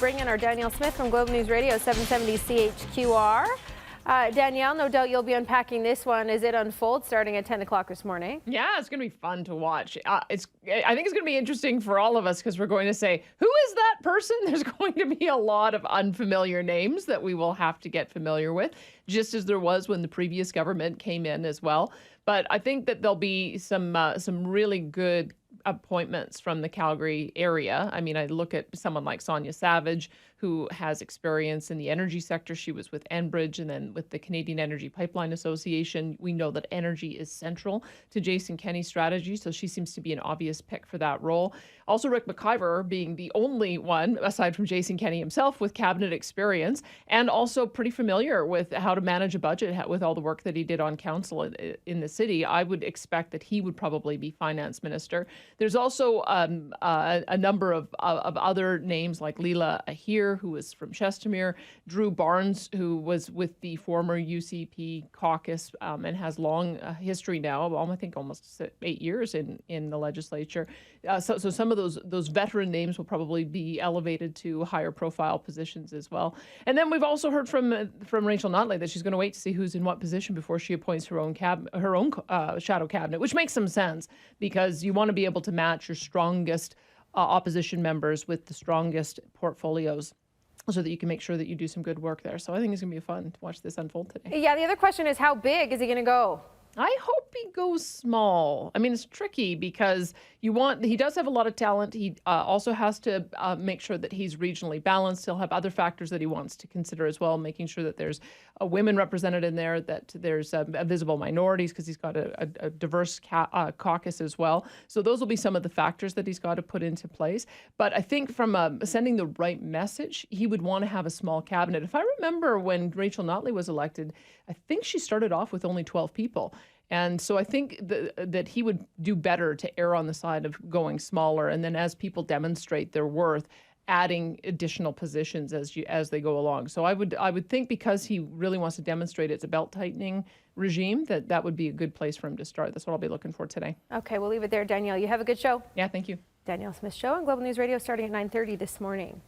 bring in our Danielle Smith from Global News Radio, 770 CHQR. Danielle, no doubt you'll be unpacking this one as it unfolds starting at 10 o'clock this morning. Yeah, it's going to be fun to watch. I think it's going to be interesting for all of us because we're going to say, who is that person? There's going to be a lot of unfamiliar names that we will have to get familiar with, just as there was when the previous government came in as well. But I think that there'll be some really good appointments from the Calgary area. I mean, I look at someone like Sonia Savage, who has experience in the energy sector. She was with Enbridge and then with the Canadian Energy Pipeline Association. We know that energy is central to Jason Kenney's strategy, so she seems to be an obvious pick for that role. Also, Rick McIver being the only one, aside from Jason Kenney himself, with cabinet experience and also pretty familiar with how to manage a budget with all the work that he did on council in the city. I would expect that he would probably be finance minister. There's also a number of other names like Leela Ahir, who was from Chestermere, Drew Barnes, who was with the former UCP caucus and has long history now, I think almost 8 years in the legislature. So some of those veteran names will probably be elevated to higher profile positions as well. And then we've also heard from Rachel Notley that she's going to wait to see who's in what position before she appoints her own shadow cabinet, which makes some sense because you want to be able to match your strongest opposition members with the strongest portfolios, so that you can make sure that you do some good work there. So I think it's going to be fun to watch this unfold today. Yeah, the other question is, how big is he going to go? I hope he goes small. I mean, it's tricky because he does have a lot of talent. He also has to make sure that he's regionally balanced. He'll have other factors that he wants to consider as well, making sure that there's women represented in there, that there's visible minorities, because he's got a diverse caucus as well. So those will be some of the factors that he's got to put into place. But I think from sending the right message, he would want to have a small cabinet. If I remember when Rachel Notley was elected, I think she started off with only 12 people. And so I think that he would do better to err on the side of going smaller. And then as people demonstrate their worth, adding additional positions as they go along. So I would think, because he really wants to demonstrate it's a belt tightening regime, that would be a good place for him to start. That's what I'll be looking for today. Okay, we'll leave it there, Danielle. You have a good show. Yeah, thank you. Danielle Smith Show on Global News Radio starting at 9:30 this morning.